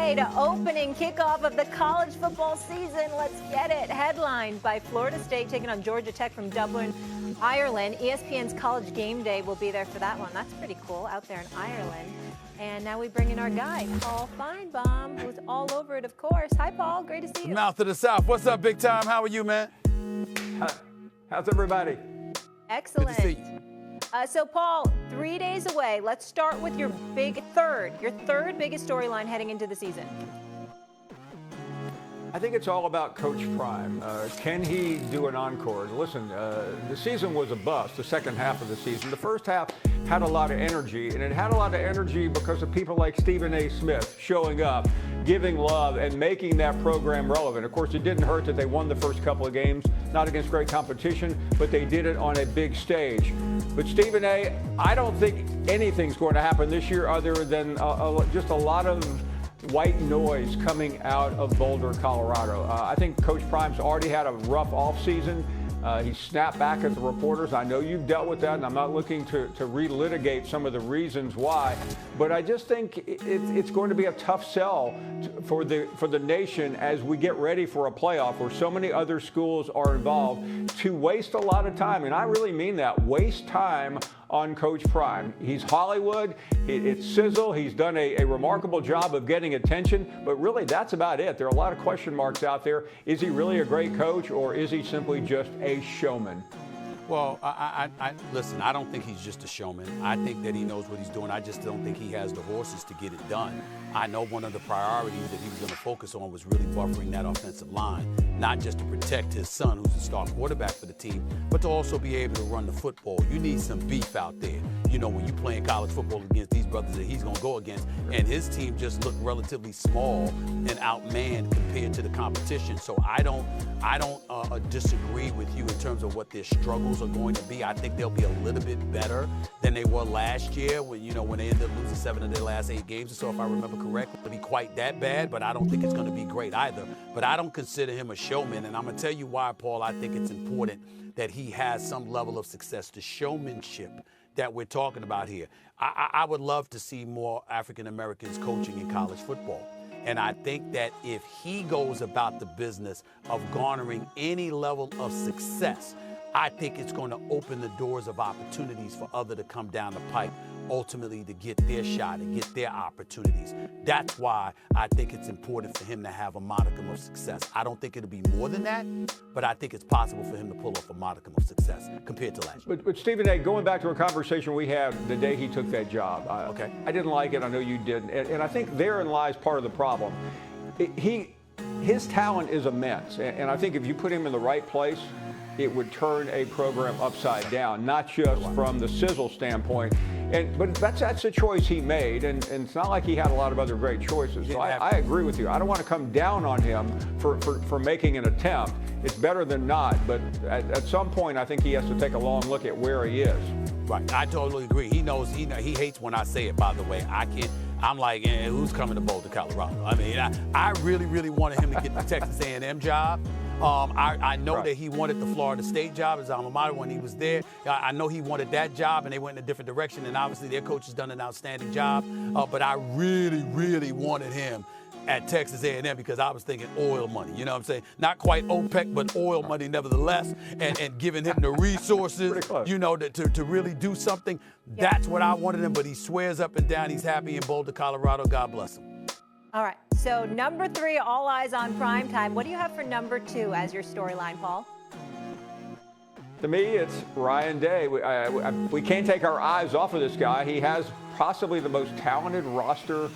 Tuesday to opening kickoff of the college football season. Let's get it. Headlined by Florida State taking on Georgia Tech from Dublin, Ireland. ESPN's College Game Day will be there for that one. That's pretty cool out there in Ireland. And now we bring in our guy, Paul Feinbaum, who's all over it, of course. Hi, Paul. Great to see you. Mouth of the South. What's up, big time? How are you, man? How's everybody? Excellent. Good to see you. So, Paul, 3 days away. Let's start with your third biggest storyline heading into the season. I think it's all about Coach Prime. Can he do an encore? Listen, the season was a bust, the second half of the season. The first half had a lot of energy, and it had a lot of energy because of people like Stephen A. Smith showing up, giving love, and making that program relevant. Of course, it didn't hurt that they won the first couple of games, not against great competition, but they did it on a big stage. But Stephen A., I don't think anything's going to happen this year other than just a lot of white noise coming out of Boulder, Colorado. I think Coach Prime's already had a rough offseason. He snapped back at the reporters. I know you've dealt with that, and I'm not looking to relitigate some of the reasons why, but I just think it's going to be a tough sell for the nation as we get ready for a playoff where so many other schools are involved, to waste a lot of time, and I really mean that, waste time on Coach Prime. He's Hollywood, it's sizzle, he's done a remarkable job of getting attention, but really that's about it. There are a lot of question marks out there. Is he really a great coach, or is he simply just a showman? Well, listen, I don't think he's just a showman. I think that he knows what he's doing. I just don't think he has the horses to get it done. I know one of the priorities that he was going to focus on was really buffering that offensive line, not just to protect his son, who's the star quarterback for the team, but to also be able to run the football. You need some beef out there. You know, when you're playing college football against these brothers that he's going to go against, and his team just looked relatively small and outmanned compared to the competition. So I don't disagree with you in terms of what their struggles are going to be. I think they'll be a little bit better than they were last year when they ended up losing 7 of their last 8 games or so, if I remember correctly. It'll be quite that bad, but I don't think it's going to be great either. But I don't consider him a showman, and I'm going to tell you why, Paul. I think it's important that he has some level of success. The showmanship that we're talking about here. I would love to see more African Americans coaching in college football. And I think that if he goes about the business of garnering any level of success, I think it's going to open the doors of opportunities for others to come down the pipe, ultimately to get their shot and get their opportunities. That's why I think it's important for him to have a modicum of success. I don't think it'll be more than that, but I think it's possible for him to pull off a modicum of success compared to last year. But Stephen A., going back to a conversation we had the day he took that job, okay. I didn't like it. I know you didn't. And I think therein lies part of the problem. His talent is immense. And I think if you put him in the right place, it would turn a program upside down, not just from the sizzle standpoint. But that's a choice he made, and it's not like he had a lot of other great choices. So I agree with you. I don't want to come down on him for making an attempt. It's better than not, but at some point I think he has to take a long look at where he is. Right, I totally agree. He knows, he hates when I say it, by the way. I'm like, who's coming to Boulder, Colorado? I mean, I really, really wanted him to get the Texas A&M job. I know that he wanted the Florida State job as alma mater when he was there. I know he wanted that job, and they went in a different direction, and obviously their coach has done an outstanding job. But I really, really wanted him at Texas A&M because I was thinking oil money, you know what I'm saying? Not quite OPEC, but oil money nevertheless, and giving him the resources, you know, to really do something. That's what I wanted him, but he swears up and down he's happy in Boulder, Colorado. God bless him. All right, so number 3, all eyes on primetime. What do you have for number 2 as your storyline, Paul? To me, it's Ryan Day. We can't take our eyes off of this guy. He has possibly the most talented roster,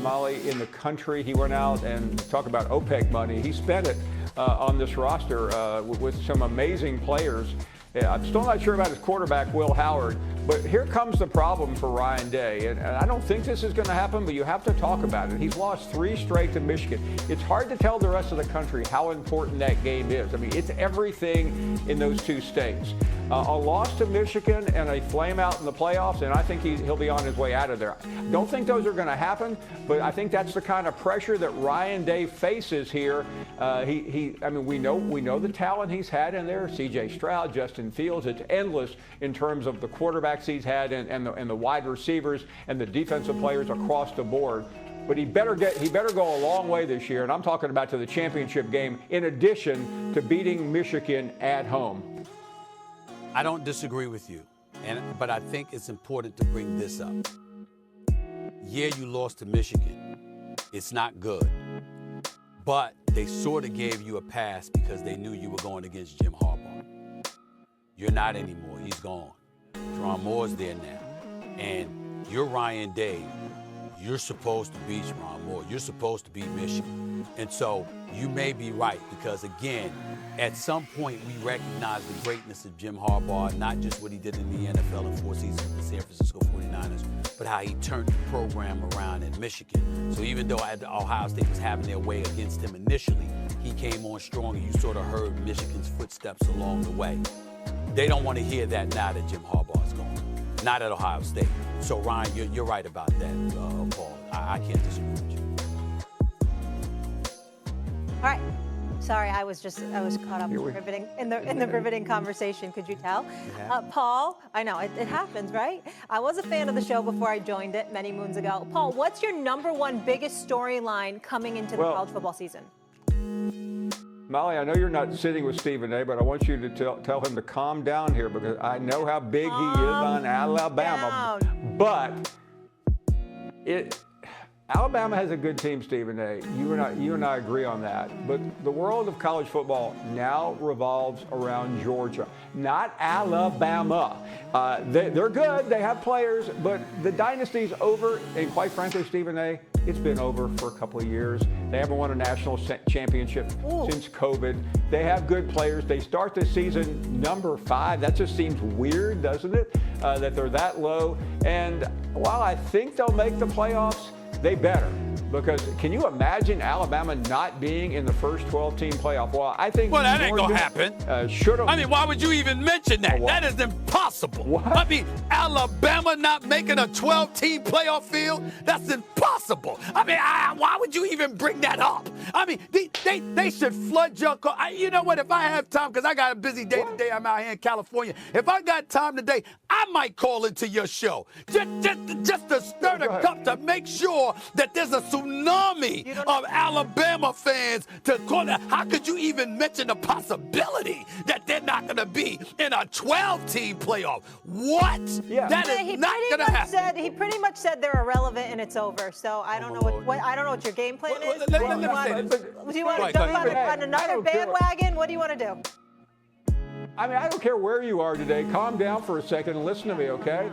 Molly, in the country. He went out and talk about OPEC money. He spent it on this roster with some amazing players. I'm still not sure about his quarterback, Will Howard, but here comes the problem for Ryan Day. And I don't think this is going to happen, but you have to talk about it. He's lost 3 straight to Michigan. It's hard to tell the rest of the country how important that game is. I mean, it's everything in those 2 states. A loss to Michigan and a flame out in the playoffs, and I think he'll be on his way out of there. Don't think those are going to happen, but I think that's the kind of pressure that Ryan Day faces here. I mean, we know the talent he's had in there. C.J. Stroud, Justin Fields. It's endless in terms of the quarterbacks he's had and the wide receivers and the defensive players across the board. but he better go a long way this year, and I'm talking about to the championship game, in addition to beating Michigan at home. I don't disagree with you, but I think it's important to bring this up. Yeah, you lost to Michigan. It's not good. But they sort of gave you a pass because they knew you were going against Jim Harbaugh. You're not anymore. He's gone. Teron Moore's there now. And you're Ryan Day. You're supposed to beat Teron Moore. You're supposed to beat Michigan. And so you may be right because, again, at some point we recognize the greatness of Jim Harbaugh, not just what he did in the NFL in 4 seasons with the San Francisco 49ers, but how he turned the program around in Michigan. So even though Ohio State was having their way against him initially, he came on strong and you sort of heard Michigan's footsteps along the way. They don't want to hear that now that Jim Harbaugh's gone, not at Ohio State. So, Ryan, you're right about that, Paul. I can't disagree with you. All right. Sorry, I was caught up in the riveting conversation. Could you tell? Paul, I know it happens, right? I was a fan of the show before I joined it many moons ago. Paul, what's your #1 biggest storyline coming into the college football season? Molly, I know you're not sitting with Stephen A., but I want you to tell him to calm down here because I know how big he is on Alabama. But Alabama has a good team, Stephen A. You and I agree on that. But the world of college football now revolves around Georgia, not Alabama. They're good. They have players, but the dynasty's over. And quite frankly, Stephen A., it's been over for a couple of years. They haven't won a national championship since COVID. They have good players. They start the season number 5. That just seems weird, doesn't it? That they're that low. And while I think they'll make the playoffs, they better. Because can you imagine Alabama not being in the first 12-team playoff? Well, I think that ain't going to happen. I mean, why would you even mention that? That is impossible. What? I mean, Alabama not making a 12-team playoff field? That's impossible. I mean, why would you even bring that up? I mean, they should flood your call. You know what? If I have time, because I got a busy day today, I'm out here in California. If I got time today, I might call into your show. Just to stir the cup to make sure that there's a tsunami of Alabama fans to call that. How could you even mention the possibility that they're not going to be in a 12-team playoff? What? Yeah. That is not going to happen. He pretty much said they're irrelevant and it's over. So I don't know what your game plan is. Let me say this. Do you want to jump on another bandwagon? What do you want to do? I mean, I don't care where you are today. Calm down for a second and listen to me, okay?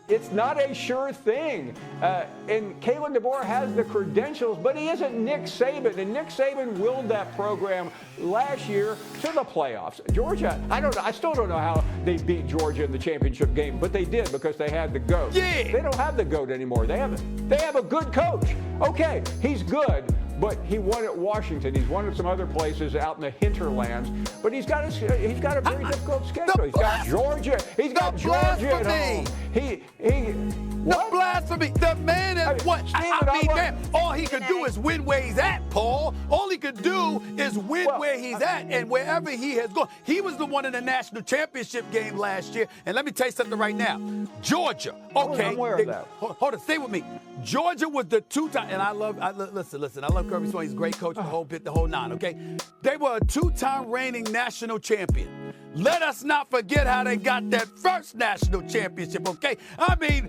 It's not a sure thing. And Kalen DeBoer has the credentials, but he isn't Nick Saban. And Nick Saban willed that program last year to the playoffs. Georgia, I still don't know how they beat Georgia in the championship game, but they did because they had the GOAT. Yeah. They don't have the GOAT anymore. They have a good coach. Okay, he's good. But he won at Washington. He's won at some other places out in the hinterlands. But he's got a very difficult schedule. He's got Georgia. He's got Georgia at home. The blasphemy. The man is what? I mean, man, all he could do is win where he's at, Paul. All he could do is win where he's at and wherever he has gone. He was the one in the national championship game last year. And let me tell you something right now. Georgia, okay. I'm aware of that. Hold on, stay with me. Georgia was the 2-time, and listen, I love Kirby Smart. He's a great coach, the whole bit, the whole 9, okay? They were a 2-time reigning national champion. Let us not forget how they got that first national championship, okay? I mean,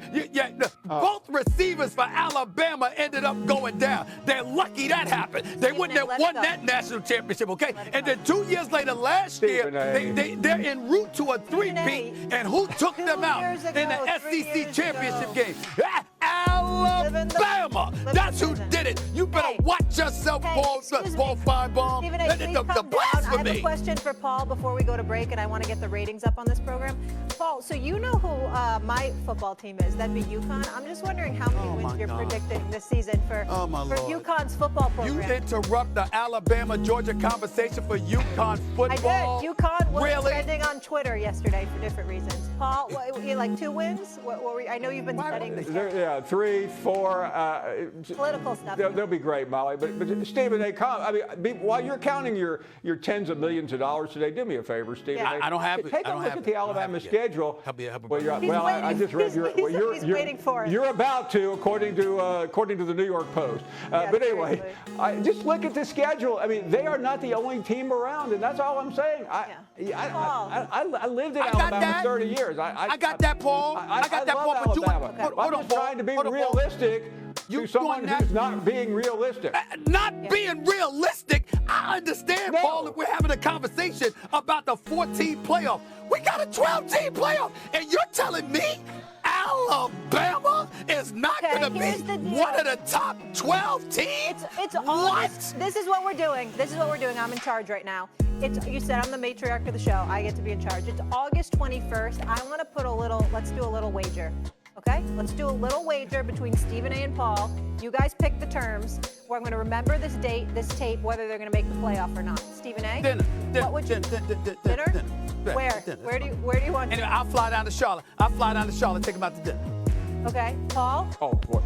both receivers for Alabama ended up going down. They're lucky that happened. They wouldn't have won that national championship, okay? And then 2 years later, last year, they're en route to a 3-peat, and who took them out in the SEC championship game? Alabama. That's who did it. You better watch yourself, Paul Feinbaum. The blasphemy. I have a question for Paul before we go to break, and I want to get the ratings up on this program. Paul, so you know who my football team is. That'd be UConn. I'm just wondering how many wins you're predicting this season for UConn's football program. You interrupt the Alabama-Georgia conversation for UConn football? I did. UConn was trending on Twitter yesterday for different reasons. Paul, you like 2 wins? I know you've been studying this. Yeah, 3. only for Political stuff. They'll be great, Molly. But Stephen, they come. I mean, while you're counting your tens of millions of dollars today, do me a favor, Stephen. Yeah. I don't have it. Take a look at the Alabama schedule. Well, I just read He's waiting for it. You're about to, according to the New York Post. But anyway, just look at the schedule. I mean, they are not the only team around, and that's all I'm saying. I lived in Alabama 30 years. I got that, Paul. I got that, Paul. But I'm just trying to be realistic to someone who's not being realistic. Being realistic, I understand, Paul, if we're having a conversation about the 14 playoff. We got a 12-team playoff, and you're telling me Alabama is not going to be one of the top 12 teams? It's August. This is what we're doing. I'm in charge right now. You said I'm the matriarch of the show. I get to be in charge. It's August 21st. I want to let's do a little wager. Okay? Let's do a little wager between Stephen A. and Paul. You guys pick the terms where I'm going to remember this date, this tape, whether they're going to make the playoff or not. Stephen A.? Dinner. What would you? Dinner? Where? Where do you want to? Anyway, I'll fly down to Charlotte. Take them out to dinner. Okay. Paul? Oh, boy.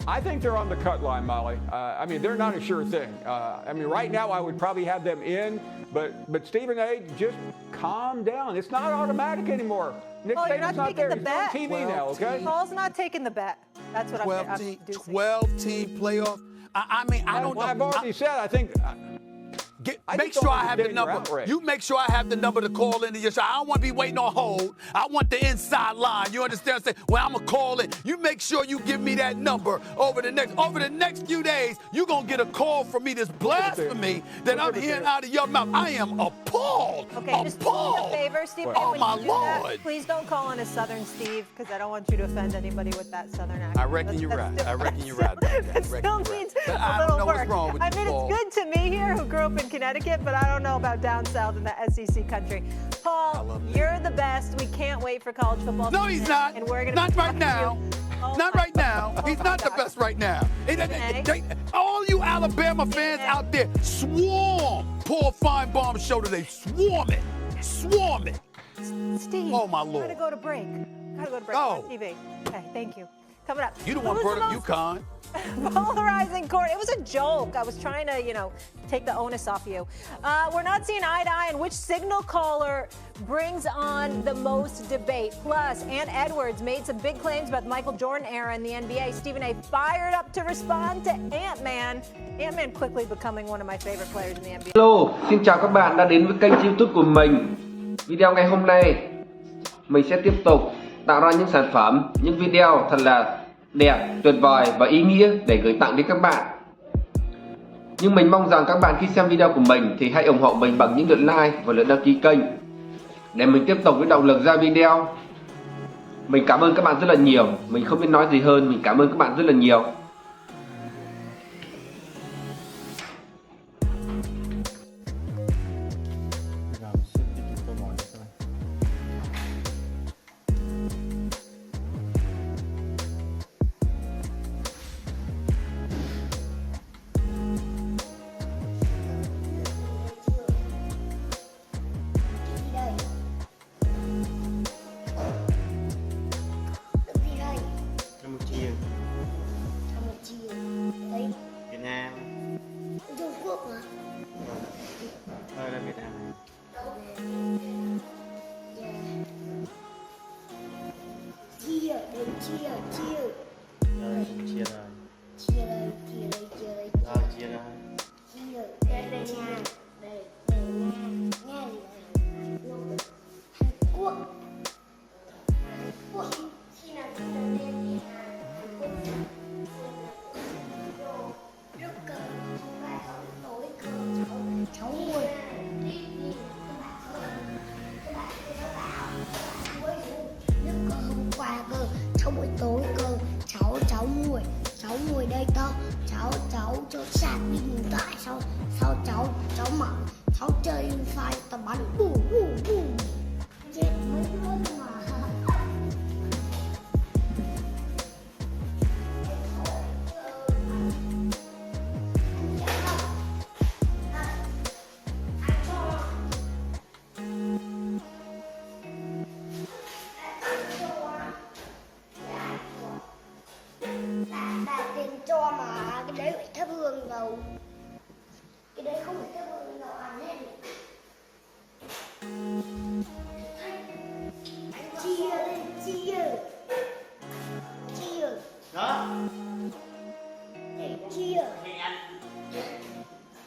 I think they're on the cut line, Molly. I mean, they're not a sure thing. I mean, right now I would probably have them in, but Stephen A., just calm down. It's not automatic anymore. Nick Saban's not there. He's on TV now, okay? Paul's not taking the bet. That's what I'm doing. 12-team playoff. I mean, I don't know. I've already said, I think... Make sure I have the number. You make sure I have the number to call into your show. I don't want to be waiting on hold. I want the inside line. You understand? Say, well, I'm gonna call in. You make sure you give me that number over the next few days. You're gonna get a call from me. This blasphemy that I'm hearing out of your mouth. I am appalled. Okay, just do me a favor, Steve. Oh my Lord! Please don't call in a Southern Steve, because I don't want you to offend anybody with that Southern accent. I reckon you're right. It still needs a little work. I mean, it's good to me here, who grew up in Connecticut, but I don't know about down south in the SEC country. Paul, you're the best. We can't wait for college football. No, he's not. And we're gonna not right now. Not right now. He's not the best right now. All you Alabama fans out there, swarm Paul Feinbaum's show today. Swarm it. Steve, oh my Lord. Gotta go to break. Oh. On TV. Okay, thank you. Coming up. You the one brought up UConn. Polarizing court. It was a joke. I was trying to, take the onus off you. We're not seeing eye to eye on which signal caller brings on the most debate. Plus, Ant Edwards made some big claims about the Michael Jordan era in the NBA. Stephen A. fired up to respond to Ant-Man. Ant-Man quickly becoming one of my favorite players in the NBA. Hello, xin chào các bạn đã đến với kênh YouTube của mình. Video ngày hôm nay, mình sẽ tiếp tục tạo ra những sản phẩm, những video thật là đẹp, tuyệt vời và ý nghĩa để gửi tặng đến các bạn. Nhưng mình mong rằng các bạn khi xem video của mình thì hãy ủng hộ mình bằng những lượt like và lượt đăng ký kênh để mình tiếp tục với động lực ra video. Mình cảm ơn các bạn rất là nhiều. Mình không biết nói gì hơn. Mình cảm ơn các bạn rất là nhiều. Ngồi đây to cháu cho sạc đi ngủ tại sau cháu mặc cháu chơi phai tao bắn chết mấy luôn mà. thắp hương đâu. Cái đấy không phải thắp hương đâu, ăn hết. Chia lên, chia. Chia. Đó. Để chia.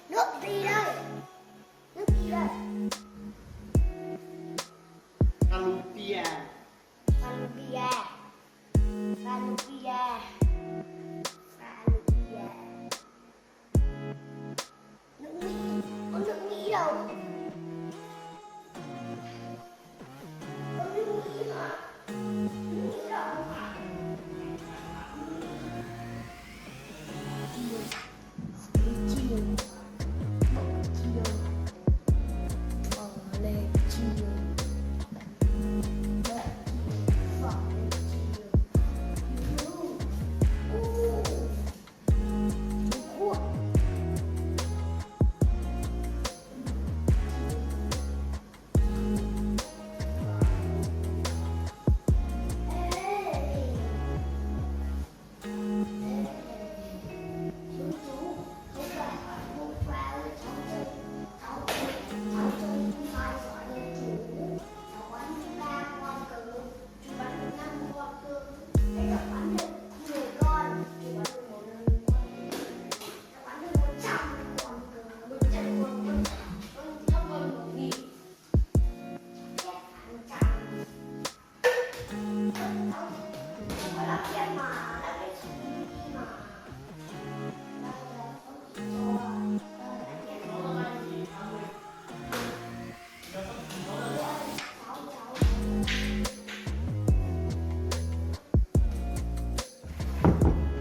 Nước gì đây? Nước gì đây? Calupia. Calupia. Calupia. Calupia. Nước Mỹ. Có nước Mỹ đâu? Có nước Mỹ mà. Nước Mỹ đâu? Chiều. Chiều. Bỏ lên chiều.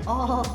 Oh,